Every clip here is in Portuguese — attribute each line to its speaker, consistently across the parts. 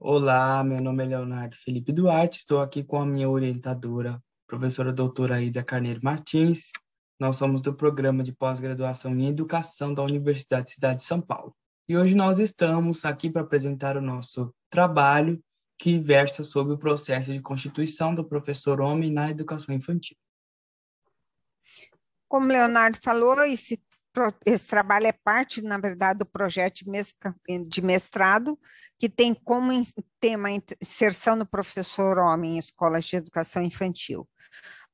Speaker 1: Olá, meu nome é Leonardo Felipe Duarte, estou aqui com a minha orientadora, professora doutora Aida Carneiro Martins. Nós somos do programa de pós-graduação em Educação da Universidade Cidade de São Paulo. E hoje nós estamos aqui para apresentar o nosso trabalho que versa sobre o processo de constituição do professor homem na educação infantil.
Speaker 2: Como o Leonardo falou, esse trabalho é parte, na verdade, do projeto de mestrado, que tem como tema a inserção do professor homem em escolas de educação infantil.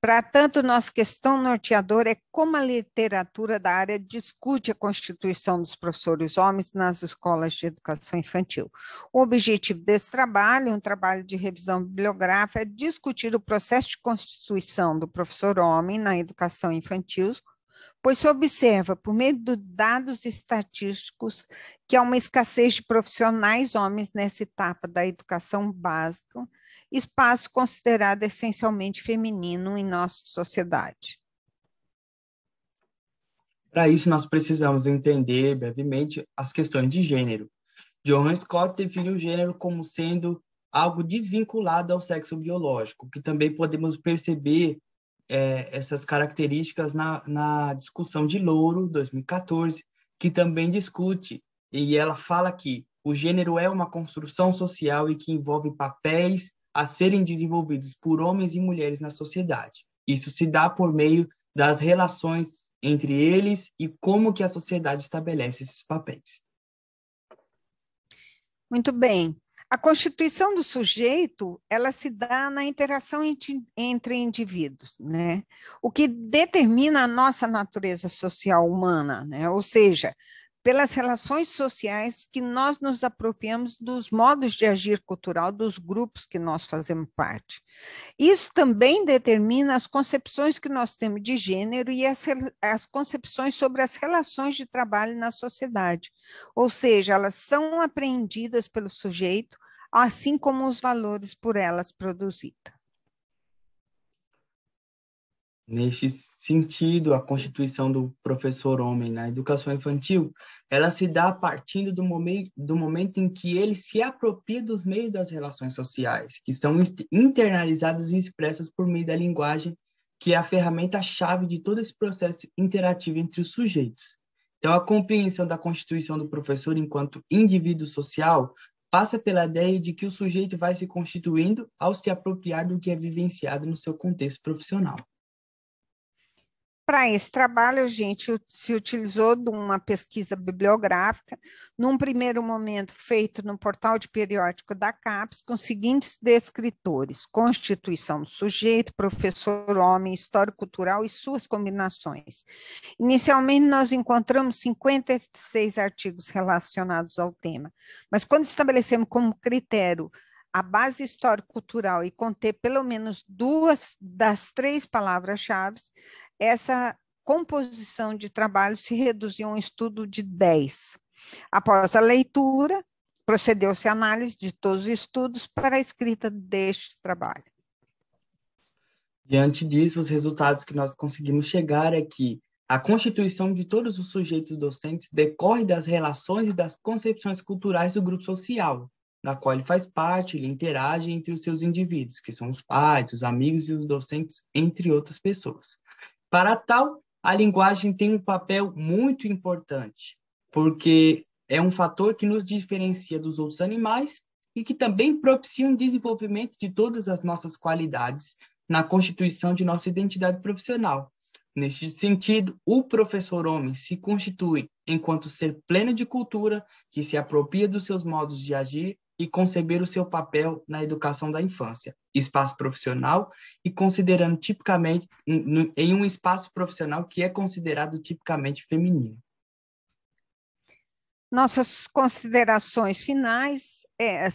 Speaker 2: Para tanto, nossa questão norteadora é como a literatura da área discute a constituição dos professores homens nas escolas de educação infantil. O objetivo desse trabalho, um trabalho de revisão bibliográfica, é discutir o processo de constituição do professor homem na educação infantil, pois se observa, por meio de dados estatísticos, que há uma escassez de profissionais homens nessa etapa da educação básica, espaço considerado essencialmente feminino em nossa sociedade.
Speaker 1: Para isso, nós precisamos entender brevemente as questões de gênero. John Scott define o gênero como sendo algo desvinculado ao sexo biológico, que também podemos perceber essas características na discussão de Louro, 2014, que também discute, e ela fala que o gênero é uma construção social e que envolve papéis a serem desenvolvidos por homens e mulheres na sociedade. Isso se dá por meio das relações entre eles e como que a sociedade estabelece esses papéis.
Speaker 2: Muito bem. A constituição do sujeito, ela se dá na interação entre indivíduos, né? O que determina a nossa natureza social humana, né? Ou seja, pelas relações sociais que nós nos apropriamos dos modos de agir cultural dos grupos que nós fazemos parte. Isso também determina as concepções que nós temos de gênero e as concepções sobre as relações de trabalho na sociedade. Ou seja, elas são apreendidas pelo sujeito, assim como os valores por elas produzidos.
Speaker 1: Neste sentido, a constituição do professor homem na educação infantil, ela se dá partindo do momento em que ele se apropria dos meios das relações sociais, que são internalizadas e expressas por meio da linguagem, que é a ferramenta-chave de todo esse processo interativo entre os sujeitos. Então, a compreensão da constituição do professor enquanto indivíduo social passa pela ideia de que o sujeito vai se constituindo ao se apropriar do que é vivenciado no seu contexto profissional.
Speaker 2: Para esse trabalho, a gente se utilizou de uma pesquisa bibliográfica, num primeiro momento feito no portal de periódico da CAPES, com os seguintes descritores: constituição do sujeito, professor homem, história cultural e suas combinações. Inicialmente, nós encontramos 56 artigos relacionados ao tema, mas quando estabelecemos como critério a base histórico-cultural e conter pelo menos 2 das 3 palavras-chave, essa composição de trabalho se reduziu a um estudo de 10. Após a leitura, procedeu-se a análise de todos os estudos para a escrita deste trabalho.
Speaker 1: Diante disso, os resultados que nós conseguimos chegar é que a constituição de todos os sujeitos docentes decorre das relações e das concepções culturais do grupo social, na qual ele faz parte, ele interage entre os seus indivíduos, que são os pais, os amigos e os docentes, entre outras pessoas. Para tal, a linguagem tem um papel muito importante, porque é um fator que nos diferencia dos outros animais e que também propicia um desenvolvimento de todas as nossas qualidades na constituição de nossa identidade profissional. Neste sentido, o professor homem se constitui enquanto ser pleno de cultura, que se apropria dos seus modos de agir e conceber o seu papel na educação da infância, espaço profissional e considerando tipicamente em um espaço profissional que é considerado tipicamente feminino.
Speaker 2: Nossas considerações finais é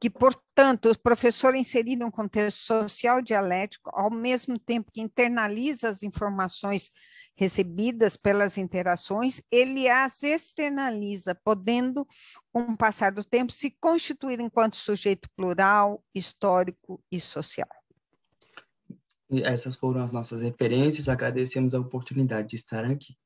Speaker 2: que, portanto, o professor inserido em um contexto social dialético, ao mesmo tempo que internaliza as informações recebidas pelas interações, ele as externaliza, podendo, com o passar do tempo, se constituir enquanto sujeito plural, histórico e social.
Speaker 1: E essas foram as nossas referências, agradecemos a oportunidade de estar aqui.